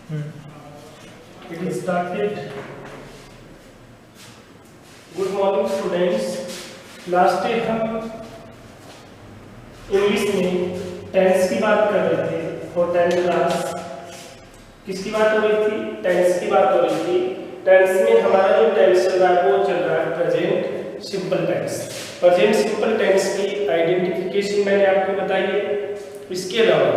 It is started. Good morning students. Last day हम English में tense की बात कर रहे थे और 10th क्लास किसकी बात हो रही थी? टेंस की बात हो रही थी। टेंस में हमारा जो टेंस चल रहा है वो चल रहा है present simple tense. Present simple tense की आइडेंटिफिकेशन मैंने आपको बताई है। इसके अलावा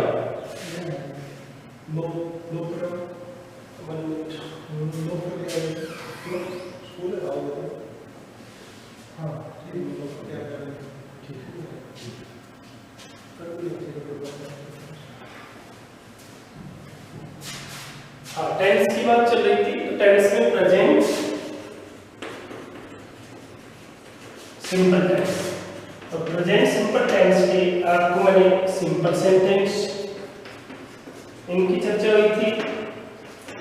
टेंस की बात चल रही थी। तो टेंस में प्रेजेंट सिंपल टेंस, तो प्रेजेंट सिंपल टेंस के आपको मैंने सिंपल सेंटेंस इनकी चर्चा हुई थी।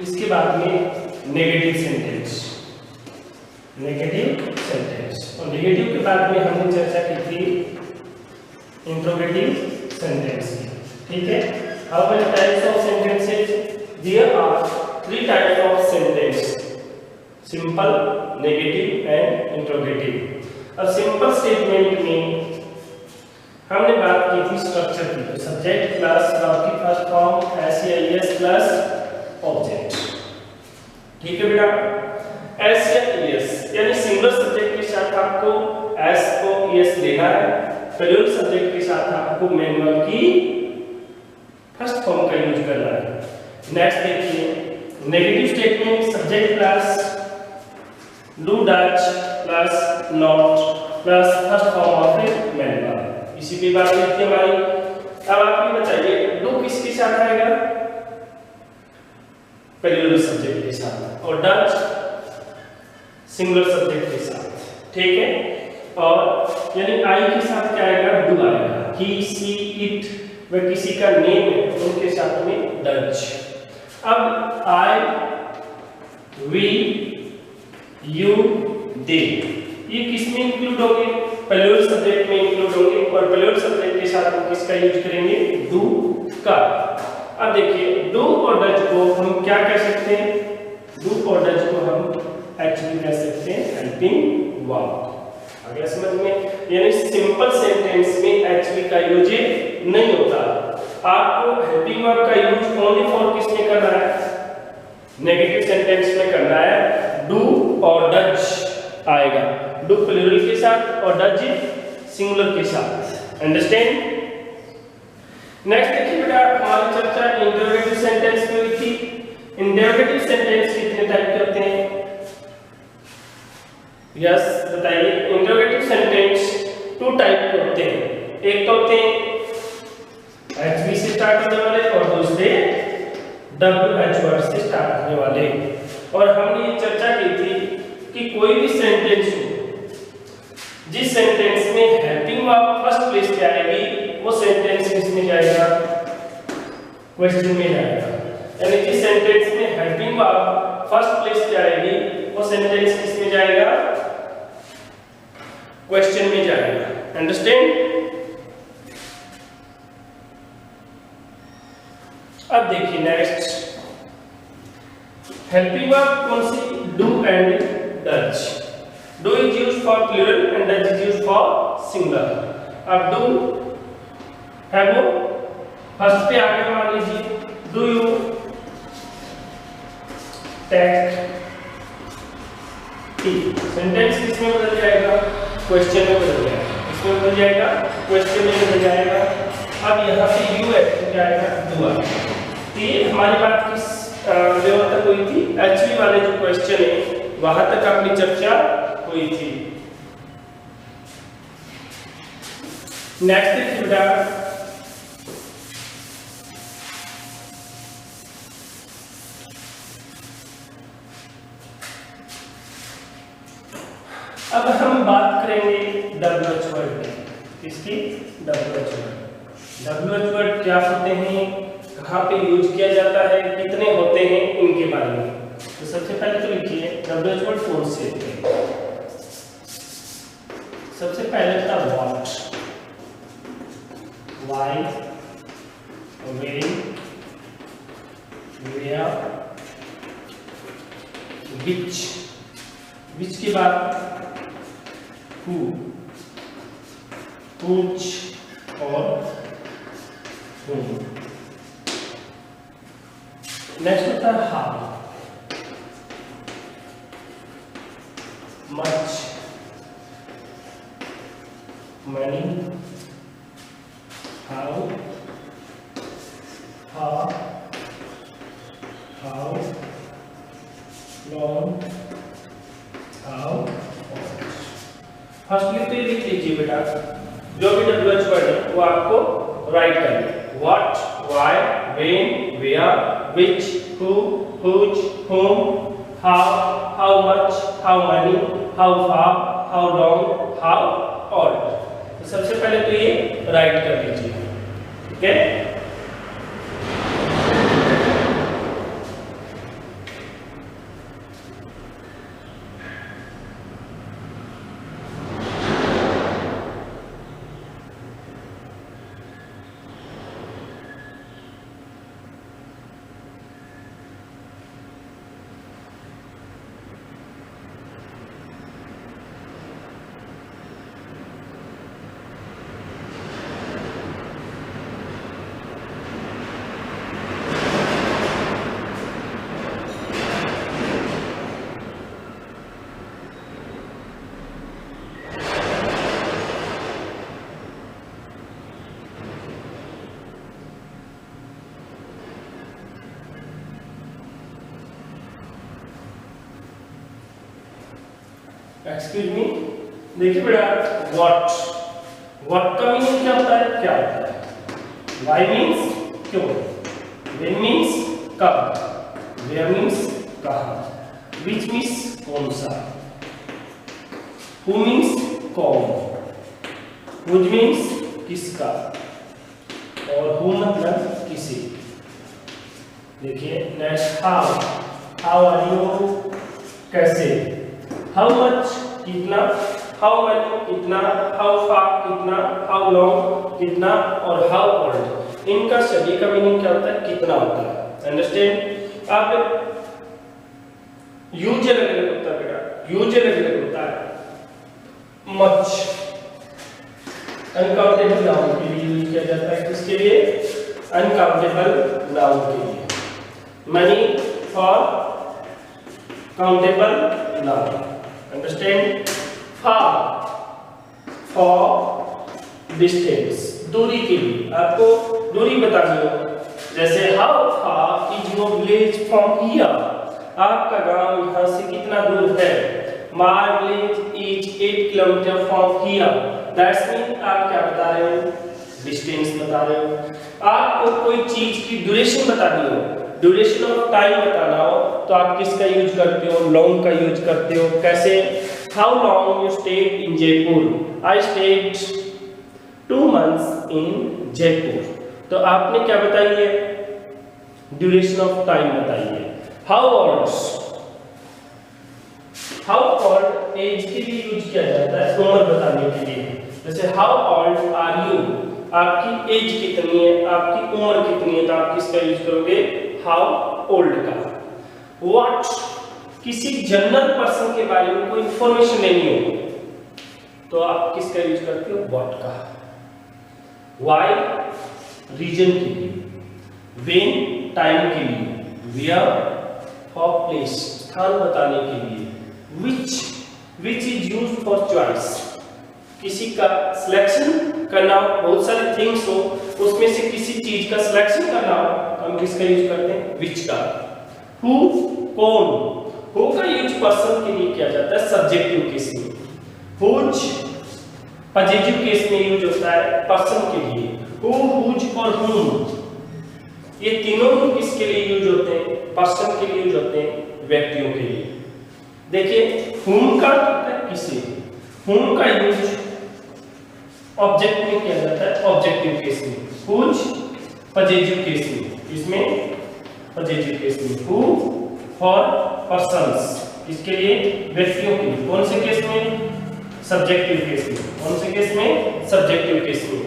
इसके बाद में नेगेटिव सेंटेंस और नेगेटिव के बाद में हमने चर्चा की थी इंट्रोगेटिव सेंटेंस की। ठीक है। How many types of sentences? There are 3 types of sentence: simple, negative and interrogative. अब सिंपल स्टेटमेंट में हमने बात की थी स्ट्रक्चर की। सब्जेक्ट प्लस वर्ब की first form S plus object. ठीक है बेटा। एस यानी सिंगल सब्जेक्ट के साथ आपको एस को एस देना है। प्लूरल सब्जेक्ट के साथ आपको मेन वर्ब की फर्स्ट फॉर्म का यूज करना है। नेक्स्ट देखिए negative statement, subject plus do Dutch plus not plus first form of main verb. इसी पे बात करते हैं हमारी। अब आप ये बताइए डू किसके साथ आएगा? प्लूरल सब्जेक्ट के साथ और डच सिंगुलर सब्जेक्ट के साथ। ठीक है। और यानी आई के साथ क्या आएगा? डू आएगा। ही सी इट वह किसी का नेम है उनके साथ में डच। अब आई वी यू दे ये किसमें इंक्लूड होंगे? प्लूरल सब्जेक्ट में इंक्लूड होंगे और प्लूरल सब्जेक्ट के साथ हम किसका यूज करेंगे? डू का। अब देखिए डू और डच को हम क्या कह सकते हैं? डू और डच को हम एक्चुअली कह सकते हैं हेल्पिंग वर्ब। आ गया समझ में? यानी सिंपल सेंटेंस में एक्चुअली का यूज नहीं होता। आपको हेल्पिंग वर्ब का यूज ओनली फॉर किस में करना है? नेगेटिव सेंटेंस में करना है। डू और डच आएगा, डू प्लूरल के साथ और डच सिंगुलर के साथ। अंडरस्टैंड? नेक्स्ट देखिए बेटा हमारी चर्चा इंटरोगेटिव सेंटेंस में हुई थी। इंटरोगेटिव सेंटेंस कितने टाइप के होते हैं? यस बताइए। इंटरोगेटिव सेंटेंस 2 टाइप के होते हैं। एक तो होते हैं HV से स्टार्ट होने वाले और दूसरे WH वर्ड से स्टार्ट होने वाले। और हमने ये चर्चा की थी कि कोई भी सेंटेंस हो जिस सेंटेंस में हेल्पिंग वर्ब फर्स्ट प्लेस पे आएगी वो सेंटेंस किसमें जाएगा? क्वेश्चन में जाएगा। यानी जिस सेंटेंस में हेल्पिंग वर्ब फर्स्ट प्लेस पे आएगी वो सेंटेंस किसमें जाएगा? क्वेश्चन में जाएगा। अंडरस्टैंड? अब देखिए नेक्स्ट हेल्पिंग वर्ब कौन सी? Do and does. Do is used for plural and does is used for singular. अब डू है वो फर्स्ट पे आगे मान लीजिए do you take tea. Sentence किसमें बदल जाएगा? क्वेश्चन में बदल जाएगा। इसमें बदल जाएगा, क्वेश्चन में बदल जाएगा। अब यहाँ पे यू एक्ट जाएगा डू आएगा। तो ये हमारी बात किस लेवल तक हुई थी? एक्चुअली वाले जो क्वेश्चन है वहां तक अपनी चर्चा हुई थी। नेक्स्ट देखिए बेटा अब हम बात करेंगे WH वर्ड की। किसकी? WH word. WH वर्ड क्या होते हैं, कहाँ पे यूज किया जाता है, कितने होते हैं, इनके बारे में। तो सबसे पहले तो लिखिए WH वर्ड कौन से होते हैं। सबसे पहले था what, why, very, where, which के बाद who, which और whom। नेक्स्ट होता है how, much, many, how, long, how, firstly तो ये लिख लीजिए बेटा, जो भी WH वर्ड है वो आपको राइट करना। What, why, when, where, which, who, which, whom, how much, how many, how far, how long, how old। तो सबसे पहले तो ये राइट कर लीजिए, ठीक है। एक्सक्यूज मी, देखिए बेटा, व्हाट का मीनिंग क्या होता है, क्या होता है। व्हाई मीन्स क्यों, व्हेन मीन्स कब, वेयर मीन्स कहाँ, व्हिच मीन्स कौन सा, हु मीन्स कौन, व्हिच मीन्स किसका, और हु मतलब किसी। देखिए नेक्स्ट हाउ आर यू, कैसे, हाउ मच कितना, हाउ मैनी कितना, हाउ फार कितना, हाउ लॉन्ग कितना, और हाउ ओल्ड, इनका सभी का मीनिंग क्या होता है, कितना होता है। अंडरस्टैंड। आप यूज अलग अलग होता है बेटा, यूज अलग अलग होता है। मच अनकाउंटेबल नाउन के लिए यूज किया जाता है, किसके लिए, अनकाउंटेबल नाउन के लिए। Money for countable noun. Understand. Far for distance, दूरी के लिए, आपको दूरी बतानी हो, जैसे how far is your village from here, आपका गांव यहाँ से कितना दूर है। My village is 8 kilometre from here, that's mean आप क्या बता रहे हो, डिस्टेंस बता रहे हो। आपको कोई चीज की ड्यूरेशन बतानी हो, ड्यूरेशन ऑफ टाइम बताना हो, तो आप किसका यूज करते हो, लॉन्ग का यूज करते हो। कैसे, how long you stayed in Jaipur, I stayed 2 months इन जयपुर। तो आपने क्या बताई है, ड्यूरेशन ऑफ टाइम बताई है। How old, how old age के लिए यूज किया जाता है, उम्र बताने के लिए। जैसे हाउ ओल्ड आर यू, आपकी एज कितनी है, आपकी उम्र कितनी है, तो आप किसका यूज करोगे, हाउ ओल्ड का। व्हाट, किसी जनरल पर्सन के बारे में कोई इंफॉर्मेशन लेनी हो, तो आप किसका यूज करते हो, व्हाट का। व्हाई, रीजन के लिए। व्हेन, टाइम के लिए। वेयर, फॉर प्लेस, स्थान बताने के लिए। Which is used for choice, किसी का सिलेक्शन करना, बहुत सारे थिंग्स हो, उसमें से किसी चीज का सिलेक्शन करना हो, तो हम किसका यूज करते हैं, विच का। हु, कौन, हु का यूज पर्सन के लिए किया जाता है सब्जेक्टिव केस में। हुज पॉजिटिव केस में यूज होता है पर्सन के लिए। हु, हुज और हुम, ये तीनों ही किसके लिए यूज होते हैं, पर्सन के लिए यूज होते हैं, व्यक्तियों के लिए। देखिए हुम का होता है किसी, हुम का यूज ऑब्जेक्ट में किया जाता है ऑब्जेक्टिव केस में। हुज पॉजिटिव केस में, इसमें पॉजिटिव केस में। हु फॉर पर्सन्स, इसके लिए व्यक्तियों के लिए। कौन से केस में, सब्जेक्टिव केस में। कौन से केस में, सब्जेक्टिव केस में।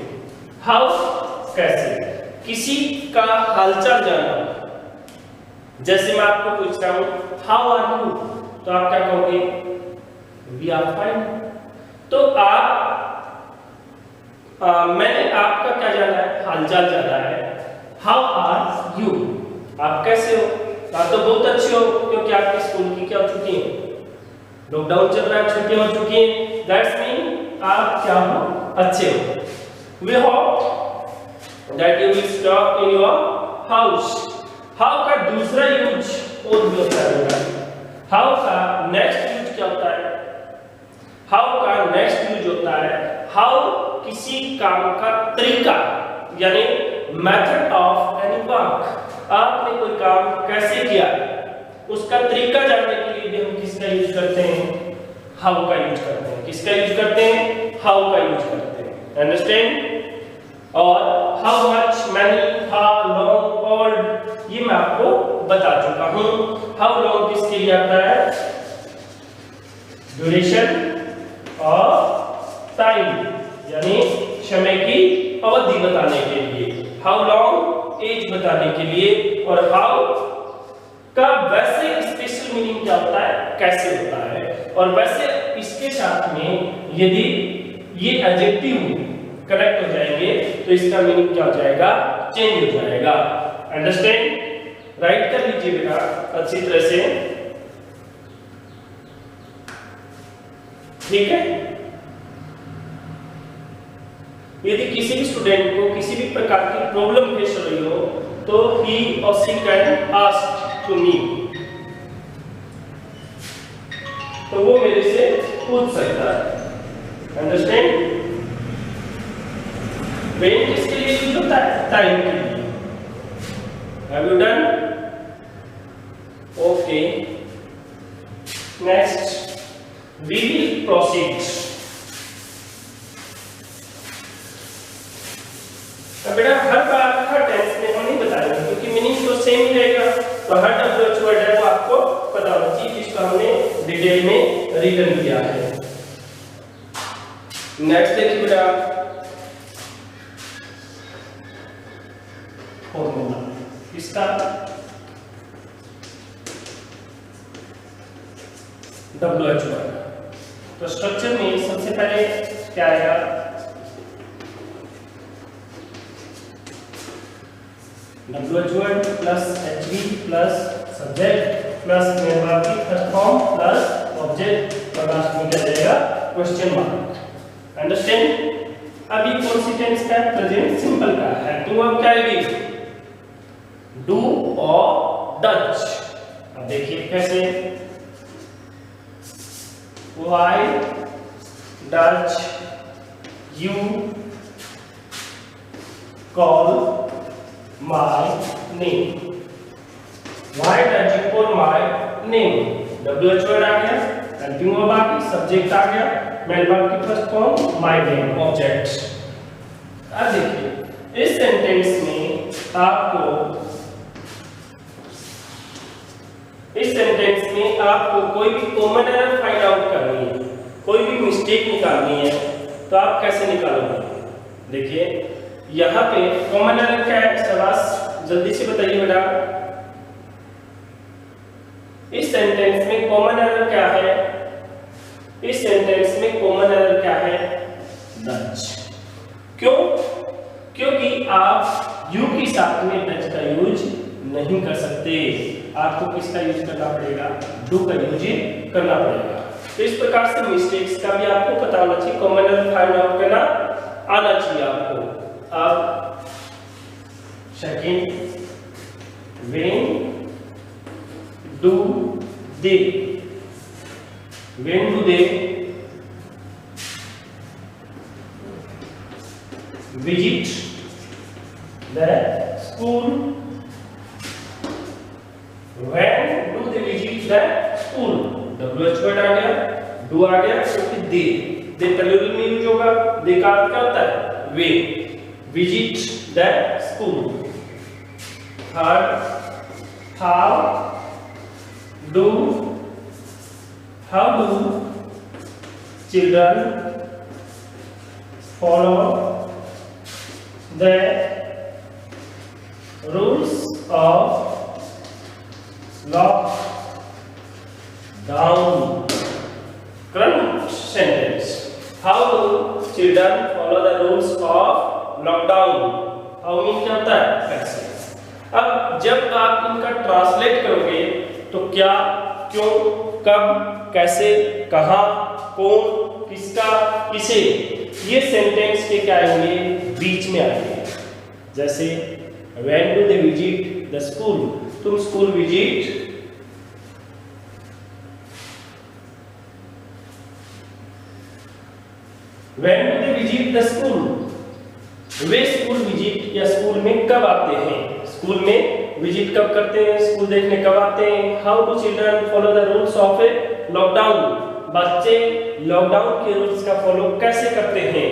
हाउ, कैसे, किसी का हालचाल जानना, जैसे मैं आपको पूछ रहा हूं हाउ आर यू, तो आप क्या कहोगे? We are fine. तो मैंने आपका क्या जाना है? हालचाल जाना है। हाउ आर यू, आप कैसे हो? आप तो बहुत अच्छे हो, क्योंकि आपके स्कूल की क्या हो चुकी है? लॉकडाउन चल रहा है, छुट्टियां हो चुकी हैं। दैट्स मीन आप क्या हो? अच्छे हो। We hope that you will stop in your house. How का दूसरा यूज और भी होता है। हाउ का नेक्स्ट यूज क्या होता है? हाउ का नेक्स्ट यूज होता है हाउ किसी काम का तरीका, यानी मेथड ऑफ एनी वर्क। आपने कोई काम कैसे किया, उसका तरीका जानने के लिए भी हम किसका यूज करते हैं? हाउ का यूज करते हैं। किसका यूज करते हैं? हाउ का यूज करते हैं। अंडरस्टैंड? और how much, many, how long, old, ये मैं आपको बता चुका हूं। हाउ लॉन्ग किसके लिए आता है? ड्यूरेशन और टाइम, यानी समय की अवधि बताने के लिए। हाउ लॉन्ग एज बताने के लिए। और हाउ का वैसे स्पेशल मीनिंग क्या होता है? कैसे होता है। और वैसे इसके साथ में यदि ये एडजेक्टिव कनेक्ट हो जाएंगे तो इसका मीनिंग क्या हो जाएगा? चेंज हो जाएगा। अंडरस्टैंड? राइट कर लीजिए बेटा अच्छी तरह से, ठीक है। यदि किसी भी स्टूडेंट को किसी भी प्रकार की प्रॉब्लम फेस हो रही हो तो ही और she can ask to me, तो वो मेरे से पूछ सकता है। अंडरस्टैंड? व्हेन किसके लिए यूज होता है? टाइम के लिए। Have you done? Okay, next we will proceed. अब बेटा हर बार हर टेंस में हम नहीं बताएंगे, क्योंकि मीनिंग तो सेम ही रहेगा। तो हर डब्ल्यूएच वर्ड है वो आपको पता होना चाहिए, जिसको हमने डिटेल में रिटर्न किया है। नेक्स्ट देखिए बेटा, फॉर्मूला इसका डब्ल्यूएच वर्ड। तो स्ट्रक्चर में सबसे पहले क्या आएगा? WH word plus HV plus subject plus main verb की फर्स्ट फॉर्म प्लस ऑब्जेक्ट और लास्ट में क्या जाएगा? Question mark. अंडरस्टैंड? अभी कौन सी टेंस का? प्रेजेंट सिंपल का है। तो अब क्या आएगी? डू और डच। अब देखिए कैसे, why Dutch you call my name? Why does you call my name? WH word आ गया, हेल्पिंग वर्ब आ गई, सब्जेक्ट आ गया, मेन वर्ब की first form my name object. अब देखिए इस सेंटेंस में आपको कोई भी कॉमन एरर फाइंड आउट करनी है, कोई भी मिस्टेक निकालनी है, तो आप कैसे निकालोगे? देखिए यहाँ पे कॉमन एरर क्या है? शाबाश, जल्दी से बताइए बेटा। इस सेंटेंस में कॉमन एरर क्या है? इस सेंटेंस में कॉमन एरर क्या है? डच। क्यों? क्योंकि आप यू के साथ में डच का यूज नहीं कर सकते। आपको किसका यूज करना पड़ेगा? डू का यूज करना पड़ेगा। तो इस प्रकार से मिस्टेक्स का भी आपको पता होना चाहिए, कॉमन एरर फाइंड आउट करना आना चाहिए आपको। अब second, when do they, when do they visit the school, when do they visit the school. WH word आ गया, डू आ गया, क्योंकि दे प्लूरल में यूज होगा। दे का अर्थ क्या होता है? वे। visit the school। Third, how do children follow the rules of क्या, क्यों, कब, कैसे, कहाँ, कौन, किसका, किसे, ये सेंटेंस के क्या आएंगे, बीच में आएंगे। जैसे when do they visit the school, तुम school visit when do they visit the school, way school visit या स्कूल में कब आते हैं, स्कूल में विजिट कब करते हैं, स्कूल देखने कब आते हैं। How do children follow the rules of A lockdown, बच्चे लॉकडाउन के रूल्स का फॉलो कैसे करते हैं।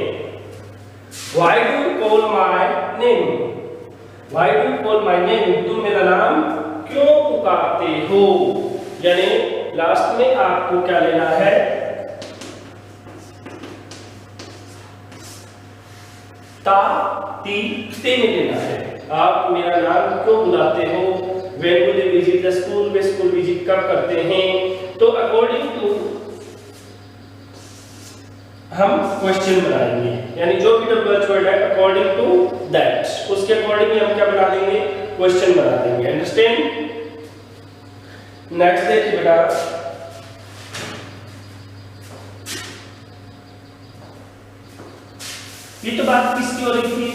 Why do you call my name, Why do you call my name, तुम मेरा नाम क्यों पुकारते हो। यानी लास्ट में आपको क्या लेना है, ता ती ते में लेना है। आप मेरा नाम क्यों बुलाते हो। When do they visit the school, way school visit कब करते हैं। तो अकॉर्डिंग टू हम क्वेश्चन बनाएंगे, यानी जो भी डब्ल्यूएच वर्ड है अकॉर्डिंग टू दैट, उसके अकॉर्डिंग ही हम क्या बना देंगे, क्वेश्चन बना देंगे। अंडरस्टैंड। नेक्स्ट देखिए बेटा, ये तो बात किसकी हो रही थी,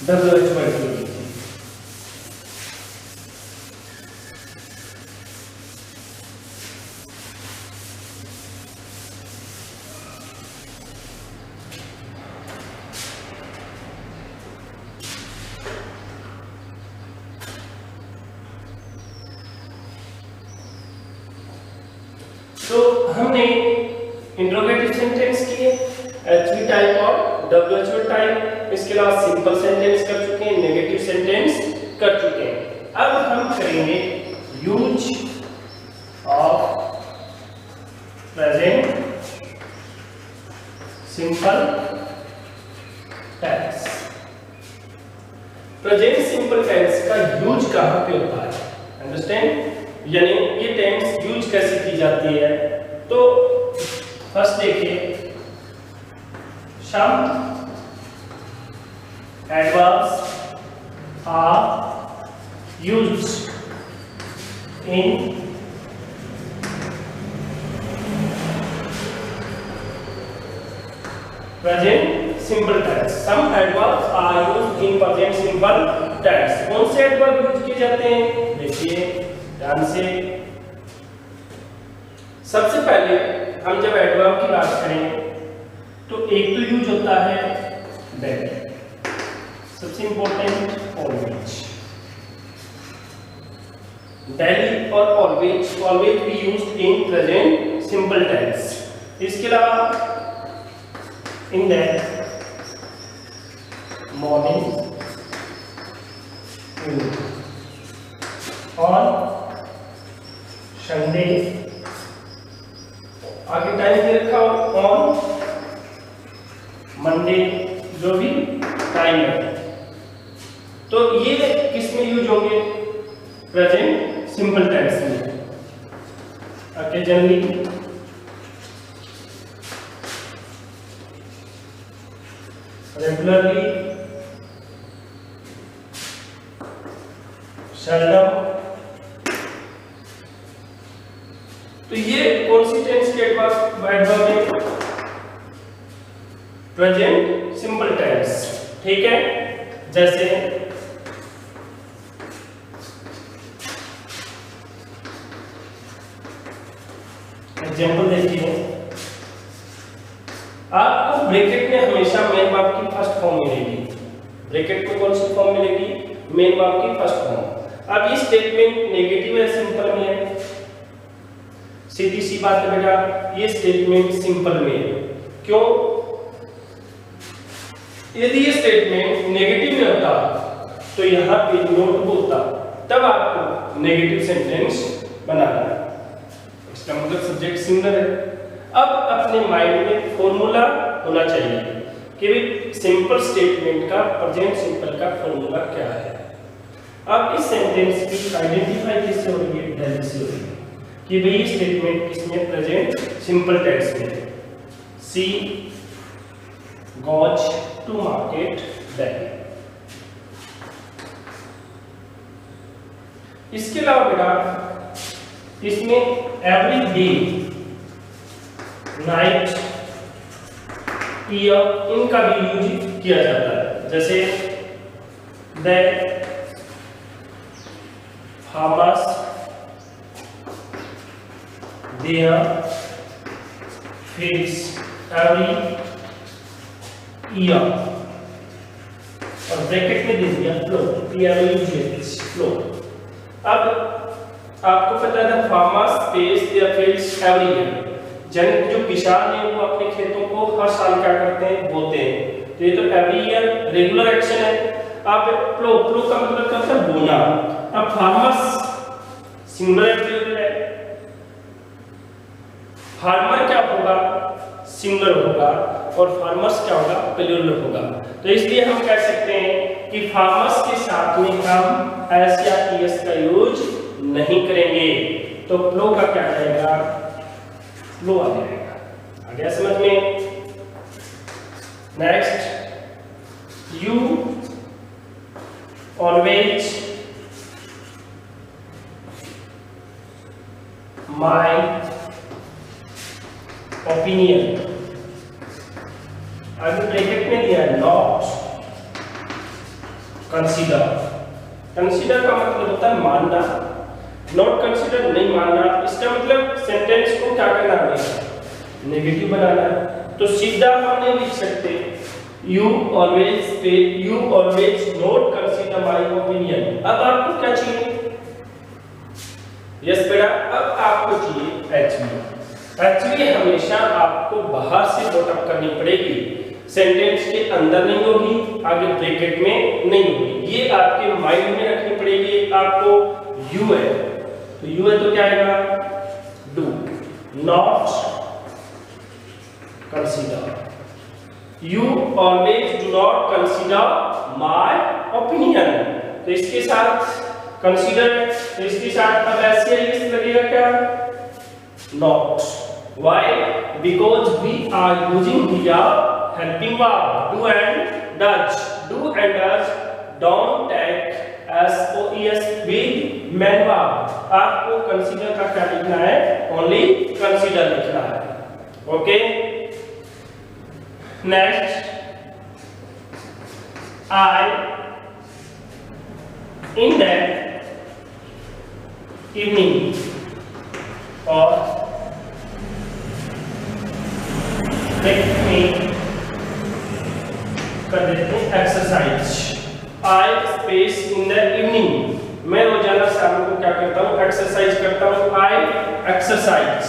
डब्ल्यूएच वर्ड की हो रही थी। तो हमने इंट्रोगेटिव सेंटेंस किए, एचवी टाइप और डब्ल्यूएच टाइप, इसके अलावा सिंपल सेंटेंस कर चुके हैं, नेगेटिव सेंटेंस कर चुके हैं। अब हम करेंगे use of present simple tense. Present simple tense का यूज कहां पे होता है, अंडरस्टैंड, यानी ये टेंस यूज कैसे की जाती है। तो फर्स्ट देखिए, शब्द adverbs are used in present simple tense. Some adverbs are used in present simple tense. कौन से एडवर्ब यूज किए जाते हैं, देखिए ध्यान से। सबसे पहले हम जब एडवर्ब की बात करें तो एक तो यूज होता है दैट, सबसे इंपॉर्टेंट ऑलवेज, डेली और always be used in present simple tense. इसके अलावा इन दैट, मॉर्निंग, और संडे, आगे टाइम दे रखा ऑन मंडे, जो भी टाइम है। तो ये किस में यूज होंगे, प्रेजेंट सिंपल टेंस में। Occasionally, regularly, seldom. तो ये कौन सी टेंस के एडवर्ब है, प्रेजेंट सिंपल टेंस, ठीक है। जैसे एग्जांपल देखिए, आपको ब्रैकेट में हमेशा मेन वर्ब की फर्स्ट फॉर्म मिलेगी। ब्रैकेट में कौन सी फॉर्म मिलेगी, मेन वर्ब की फर्स्ट फॉर्म। अब ये स्टेटमेंट नेगेटिव है, सिंपल में है, सीधी सी बात है बेटा, ये स्टेटमेंट सिंपल में है। क्यों, यदि ये स्टेटमेंट नेगेटिव में होता तो यहाँ पे नोट होता, तब आपको नेगेटिव सेंटेंस बनाना है, इसका मतलब सब्जेक्ट सिंगुलर है। अब अपने माइंड में फॉर्मूला होना चाहिए कि सिंपल स्टेटमेंट का, प्रेजेंट सिंपल का फॉर्मूला क्या है। अब इस सेंटेंस की आइडेंटिफाई किससे हो रही है, डेली से हो रही है कि भाई स्टेटमेंट किसमें, प्रेजेंट सिंपल टेंस में। She goes to market daily. इसके अलावा बेटा इसमें एवरी डे, नाइट, ईयर इनका भी यूज किया जाता है। जैसे the farmers there fields every year, और ब्रैकेट में दे दिया फ्लो, फ्लो। अब आपको पता था farmers page there fields every year, जो किसान है वो अपने खेतों को हर साल क्या करते हैं, बोते हैं। तो ये तो एवरी ईयर रेगुलर एक्शन है। अब फ्लो का मतलब क्या होता है, बोना। अब फार्मर्स सिंगुलर प्लूरल है, फार्मर क्या होगा, सिंगुलर होगा, और फार्मर्स क्या होगा, प्लूरल होगा। तो इसलिए हम कह सकते हैं कि फार्मर्स के साथ में हम एस या ईएस का यूज नहीं करेंगे। तो फ्लो का क्या रहेगा, फ्लो आ जाएगा। आ गया समझ में? Next, you always my opinion, आगे ब्रैकेट में दिया नॉट कंसीडर। कंसीडर का मतलब होता है मानना, नॉट कंसीडर नहीं मानना। इसका मतलब सेंटेंस को क्या करना है, नेगेटिव बनाना है। तो सीधा हम नहीं लिख सकते you always not consider my opinion. अब आपको क्या चाहिए, यस बेटा, अब आपको चाहिए एचवी हमेशा आपको बाहर से नोट अप करनी पड़ेगी, सेंटेंस के अंदर नहीं होगी, आगे ब्रैकेट में नहीं होगी। ये आपके माइंड में रखनी पड़ेगी। आपको यू है तो यू है तो क्या आएगा, do not consider. You always do not consider my opinion. तो इसके साथ कंसीडर, तो इसके साथ अब ऐसे लगेगा क्या, not. Why? Because we are using here helping verb do and does. Do and does don't take SOES with main verb. आपको consider का क्या लिखना है, only consider लिखना है। Okay, next, I in that evening or कर देते हैं exercise. I space in the evening, मैं रोजाना शाम को क्या करता हूँ, एक्सरसाइज करता हूँ। आई एक्सरसाइज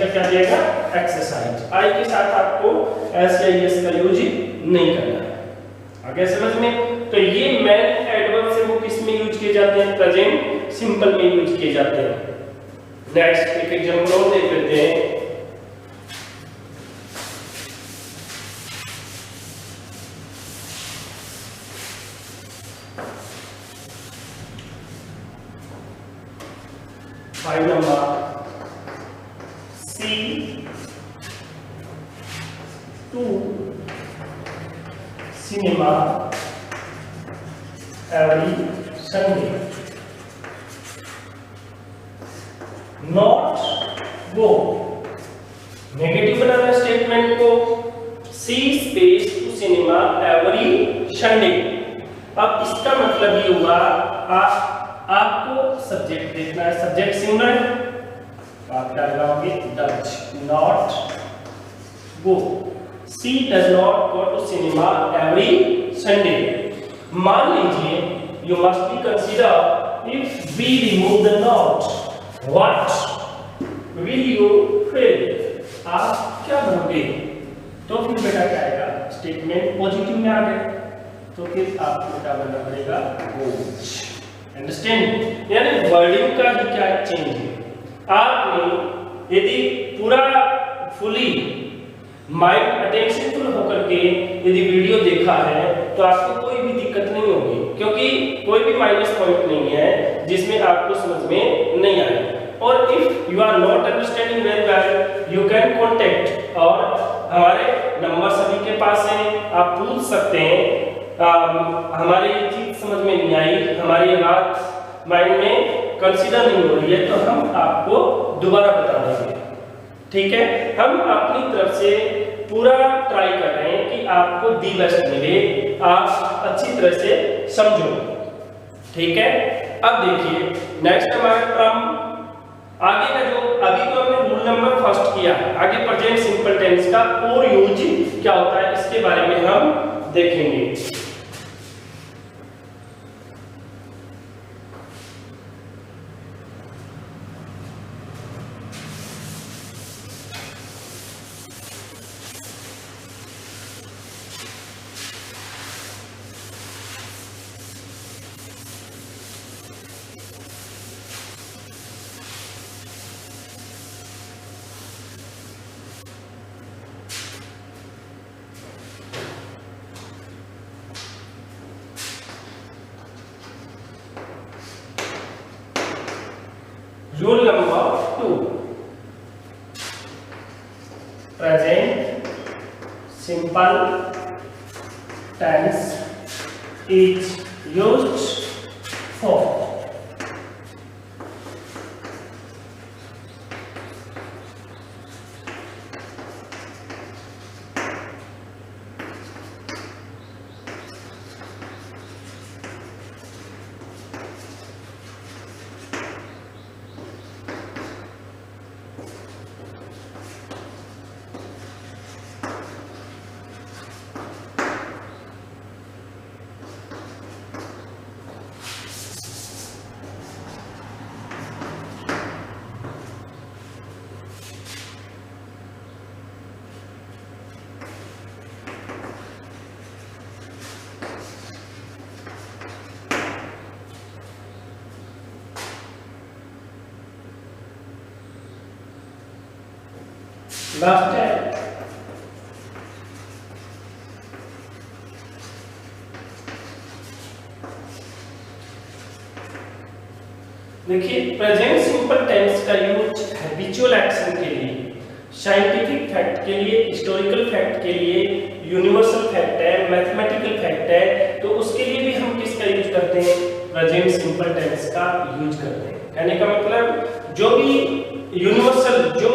का क्या देगा, एक्सरसाइज। आई के साथ आपको एस या एस का यूज नहीं करना है। आगे समझ में? तो ये मैन एडवर्ब से वो किस में यूज किए जाते हैं, प्रेजेंट सिंपल में यूज किए जाते हैं। नेक्स्ट एक एग्जांपल और देख लेते हैं। Five number see to cinema every Sunday, not go. Negative बनाना स्टेटमेंट को, see space to cinema every Sunday. अब इसका मतलब ये हुआ आपको सब्जेक्ट देखना है, सब्जेक्ट सिंगुलर है तो आप क्या लगाओगे, does not go. She does not go to cinema every Sunday. मान लीजिए you must be consider if we remove the not, what will you feel, आप क्या बनोगे। तो फिर बेटा क्या आएगा, स्टेटमेंट पॉजिटिव में आ गए तो फिर आपको क्या बनना पड़ेगा, गोज। अंडरस्टैंड? यानी वर्डिंग का ही क्या चेंज है। आपने यदि पूरा फुली माइंड अटेंशनफुल होकर के यदि वीडियो देखा है तो आपको कोई भी दिक्कत नहीं होगी, क्योंकि कोई भी माइनस पॉइंट नहीं है जिसमें आपको समझ में नहीं आए। और if you are not understanding very well you can contact, और हमारे नंबर सभी के पास है, आप पूछ सकते हैं हमारी ये चीज समझ में नहीं आई, हमारी बात माइंड में कंसीडर नहीं हो रही है तो हम आपको दोबारा बता देंगे, ठीक है। हम अपनी तरफ से पूरा ट्राई कर रहे हैं कि आपको दी बेस्ट मिले, आप अच्छी तरह से समझो, ठीक है। अब देखिए नेक्स्ट हमारा क्रम आगे का, जो अभी तो हमने रूल नंबर फर्स्ट किया है, आगे प्रेजेंट सिंपल टेंस का और यूज क्या होता है इसके बारे में हम देखेंगे। Rule number 2, present simple tense is used for last है देखिए प्रेजेंट सिंपल टेंस का यूज हैबिचुअल एक्शन के लिए, साइंटिफिक फैक्ट के लिए, हिस्टोरिकल फैक्ट के लिए, यूनिवर्सल फैक्ट है, मैथमेटिकल फैक्ट है, तो उसके लिए भी हम किसका यूज करते हैं, प्रेजेंट सिंपल टेंस का यूज करते हैं। कहने का मतलब जो भी यूनिवर्सल, जो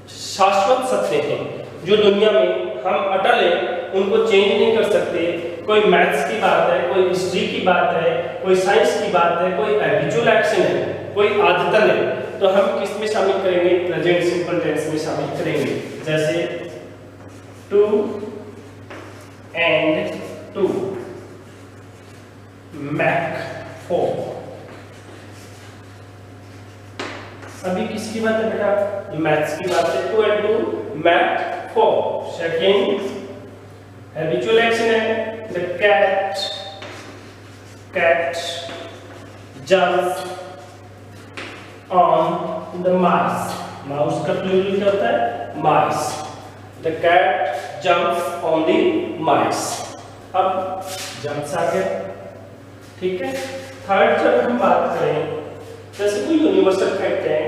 शाश्वत सत्य हैं, जो दुनिया में हम अटल हैं, उनको चेंज नहीं कर सकते। कोई मैथ्स की बात है, कोई हिस्ट्री की बात है, कोई साइंस की बात है, कोई हैबिचुअल एक्शन है, कोई आदतन है, तो हम किस में शामिल करेंगे, प्रेजेंट सिंपल टेंस में शामिल करेंगे। जैसे two and two, make four. अभी किसकी बात है बेटा, मैथ्स की बात है। Two and two make four. Second habitual action है, the cat jumps on the mouse. Mouse का प्लूरल क्या होता है, mice. The cat jumps on the mice. अब जंप्स आ गया, ठीक है। थर्ड जब हम बात करें, जैसे कोई यूनिवर्सल फैक्ट है,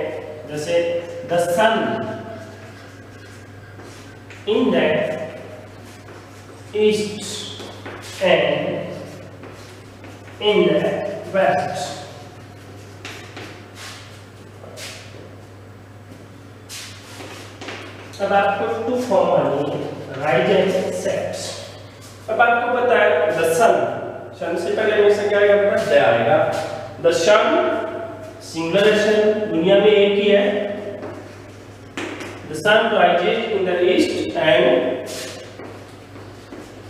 जैसे the sun in the east and in the west. अब आपको टू फॉर्म आनी है, राइज एंड सेट। अब आपको पता है द सन से पहले हमेशा क्या आएगा बेटा, द आएगा। द सन सिंगुलर एक्शन, दुनिया में एक ही है। The sun rises in the east and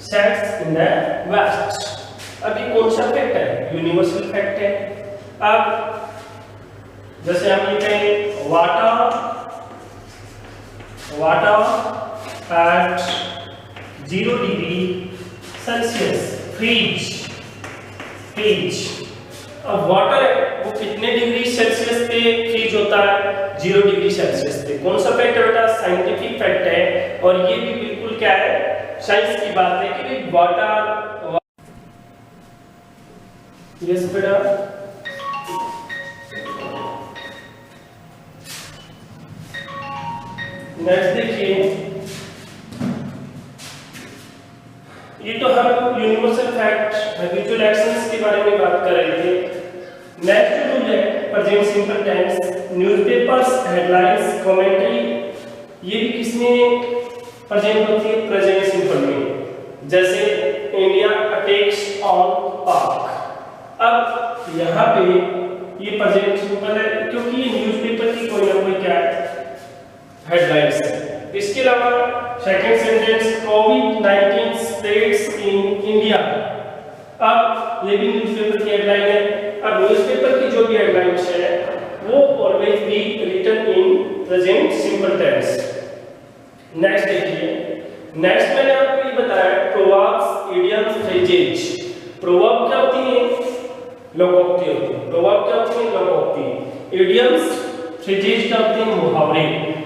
sets in the west. अभी कौन सा फैक्ट है, यूनिवर्सल फैक्ट है। अब जैसे हम ये कहें water at 0 degree Celsius, freeze. अब वाटर वो कितने डिग्री सेल्सियस पे फ्रीज होता है, 0 डिग्री सेल्सियस पे। कौन सा फैक्ट है बेटा, साइंटिफिक फैक्ट है। और ये भी बिल्कुल क्या है, साइंस की बात है कि वाटर, यस बेटा। नेक्स्ट देखिए, ये तो हम यूनिवर्सल फैक्ट, हैबिचुअल एक्शंस के बारे में बात कर रहे थे। नेक्स्ट जो रूल है present simple tense, newspapers headlines commentary ये भी किसमें प्रेजेंट होती है? प्रेजेंट सिंपल में। जैसे इंडिया अटैक्स ऑन पाक। अब यहाँ पे ये प्रेजेंट सिंपल है क्योंकि ये न्यूज़पेपर की कोई ना कोई क्या हेडलाइंस है। इसके अलावा second sentence covid spreads in India. अब ये भी न्यूज़पेपर की हेडलाइन है। अब न्यूज़पेपर की जो भी हेडलाइंस है वो always be written in present simple tense. Next देखिए, नेक्स्ट मैंने आपको ये बताया प्रोवर्ब्स, इडियम्स, फ्रेजेज। प्रोवर्ब क्या होती है? लोकोक्ति होती है। प्रोवर्ब क्या होती है? लोकोक्ति। इडियम्स, फ्रेजेज क्या होते हैं? मुहावरे।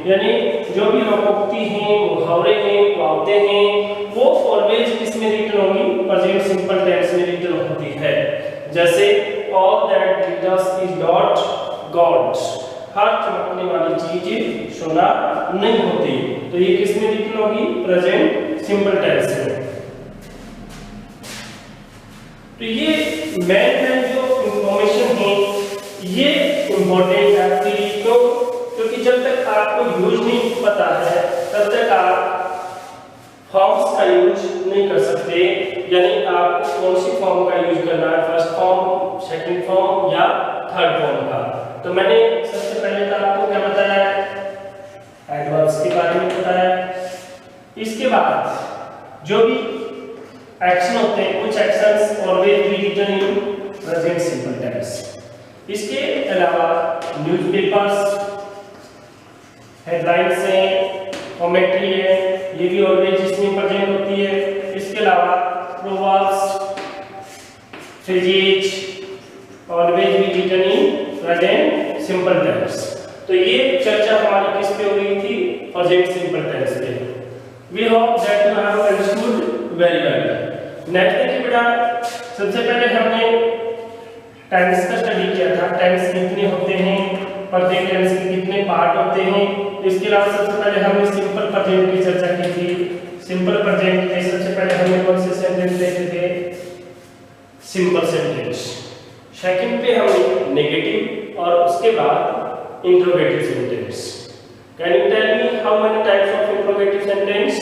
यानी जो भी लोकोक्ति हैं, मुहावरे हैं, कहावतें हैं वो ऑलवेज किसमें रिटन होंगी? प्रेजेंट सिंपल टेंस में रिटन होती है। जैसे all that glitters is not gold. हर चमकने वाली चीज सोना नहीं होती। तो ये किसमें रिटन होगी? प्रेजेंट सिंपल टेंस में। तो ये मेन जो इंफॉर्मेशन है ये इंपॉर्टेंट है क्योंकि जब तक आपको यूज नहीं पता है तब तक आप फॉर्म्स का यूज नहीं कर सकते। यानी आपको कौन सी फॉर्म का यूज करना है, फर्स्ट फॉर्म, सेकंड फॉर्म या थर्ड फॉर्म का। तो मैंने सबसे पहले तो आपको क्या बताया है? एडवर्ब्स के बारे में बताया। इसके बाद जो भी एक्शन होते हैं, कुछ actions always be written in present simple tense. इसके अलावा न्यूज़पेपर्स हेडलाइंस है, कमेंट्री है, ये भी ऑलवेज इसमें प्रेजेंट होती है। इसके अलावा proverbs, phrases always be written in present simple tense. तो ये चर्चा हमारी किस पे हो रही थी? प्रेजेंट सिंपल टेंस पे। We hope that you have understood very well. Next देखिए बेटा, सबसे पहले हमने टेंस का स्टडी किया था। टेंस कितने होते हैं, प्रत्येक टेंस के कितने पार्ट होते हैं। इसके अलावा सबसे पहले हमने सिंपल प्रेजेंट की चर्चा की थी। सिंपल प्रेजेंट में सबसे पहले हमने कौन से सेंटेंस देखे थे? Simple sentence. सेकंड पे हमने नेगेटिव और उसके बाद interrogative sentence. Can you tell me how many types of interrogative sentence?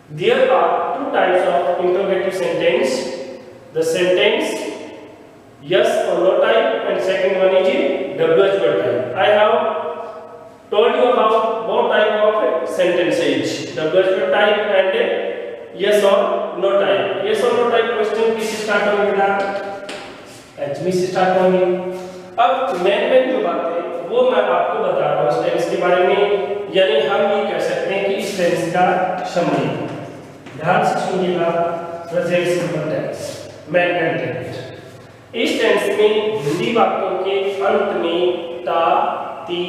There are two types of interrogative sentence. The sentence yes or no type and second one is WH word type. I have told you about both type of sentences, WH word type and yes or no type. Yes or no type question किससे start होंगे बेटा? HB से start होंगे। अब main जो बातें वो मैं आपको बता रहा हूँ इस टेंस के बारे में। यानी हम ये कह सकते हैं कि इस टेंस का समरी ध्यान से सुनिएगा। Present simple tense main content. इस टेंस में हिंदी वाक्यों के अंत में ता, ती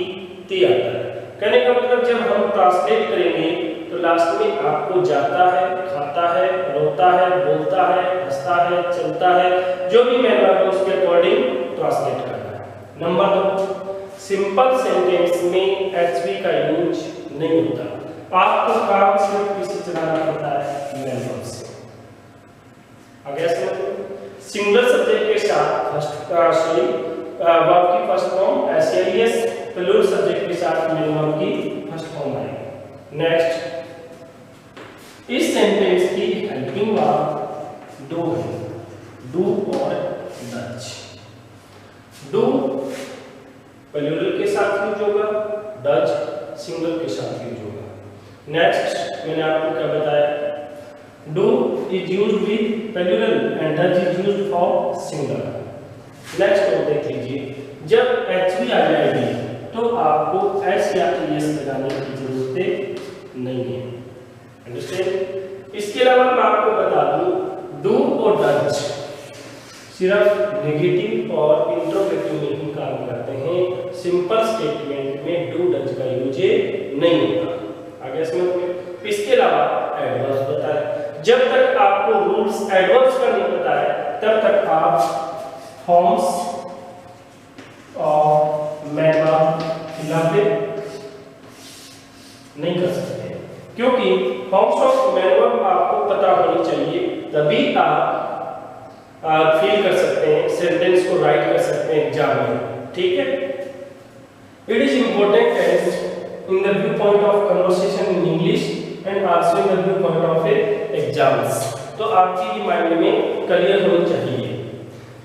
आता है। कहने का मतलब जब हम ट्रांसलेट करेंगे तो लास्ट में आपको जाता है, खाता है, रोता है, बोलता है, हंसता है, चलता है, जो भी मैंने आपको उसके अकॉर्डिंग ट्रांसलेट करना है। नंबर 2, सिंपल सेंटेंस में एचवी का यूज नहीं होता। आपको काम सिर्फ किसी चलाना पड़ता है मेन वर्ब से। आगे समझ। सिंगल सब्जेक्ट के साथ वर्ब की first form SLS, plural subject के साथ मेन वर्ब की फर्स्ट फॉर्म आएगी। नेक्स्ट, इस सेंटेंस की हेल्पिंग वर्ब डू है, डू और डच। डू प्लूरल के साथ यूज होगा, डच सिंगल के साथ यूज होगा। नेक्स्ट मैंने आपको क्या बताया? Do is used with plural and does is used for single. Next और देख लीजिए, जब एचवी आ जाएगी तो आपको एस या एस लगाने की जरूरत नहीं है। अंडरस्टैंड? इसके अलावा मैं आपको बता दूं, डू और डच सिर्फ नेगेटिव और इंट्रोगेटिव में ही काम करते हैं। सिंपल स्टेटमेंट में डू डच का यूज नहीं होता। आगे समझ में। इसके अलावा एडवर्ब्स बताया। जब तक आपको रूल्स एडवर्ब्स का नहीं पता है तब तक आप फॉर्म्स और मेन वर्ब फिलअप नहीं कर सकते, क्योंकि फॉर्म्स ऑफ मेन वर्ब आपको पता होनी चाहिए, तभी आप फील कर सकते हैं, सेंटेंस को राइट कर सकते हैं एग्जाम में, ठीक है। It is important as in the view point of conversation in English and also in the view point of exams. तो आपकी माइंड में क्लियर होनी चाहिए,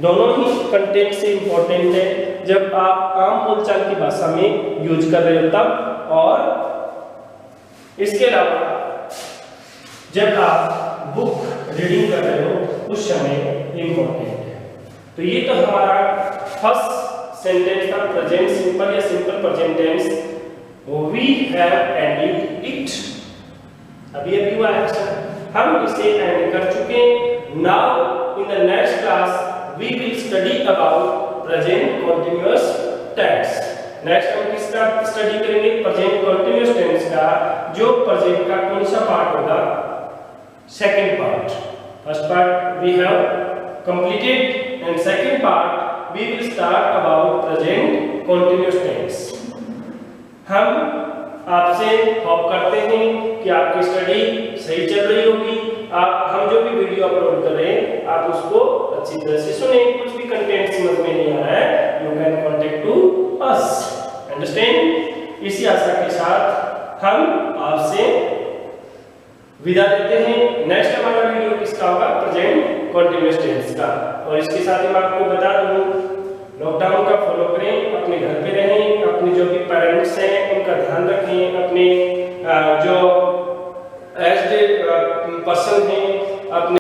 दोनों ही कंटेंट से इम्पोर्टेंट है जब आप आम बोलचाल की भाषा में यूज कर रहे हो तब, और इसके अलावा जब आप बुक रीडिंग कर रहे हो उस समय इम्पोर्टेंट है। तो ये तो हमारा फर्स्ट सेंटेंस था, प्रेजेंट सिंपल या simple present tense. We have ended it, अभी अभी हुआ एक्शन, हम इसे एंड कर चुके। Now in the next class we will study about present continuous tense. Next हम किसका स्टडी करेंगे? प्रेजेंट कंटीन्यूअस टेंस का, जो प्रेजेंट का कौन सा पार्ट होगा? Second part. First part we have completed and second part we will start about present continuous tense। हम आपसे होप करते हैं कि आपकी स्टडी सही चल रही होगी। हम जो भी वीडियो अपलोड कर रहे हैं आप उसको अच्छी तरह से सुने। कुछ भी कंटेंट समझ में नहीं आ रहा है, you can contact to us, understand. इसी आशा के साथ हम आपसे विदा देते हैं। नेक्स्ट हमारा वीडियो किसका होगा? प्रेजेंट कंटीन्यूअस टेंस का। और इसके साथ ही मैं आपको बता दूं, लॉकडाउन का फॉलो करें, अपने घर पे रहें, अपने जो भी पेरेंट्स हैं उनका ध्यान रखें, अपने जो एज्ड पर्सन हैं अपने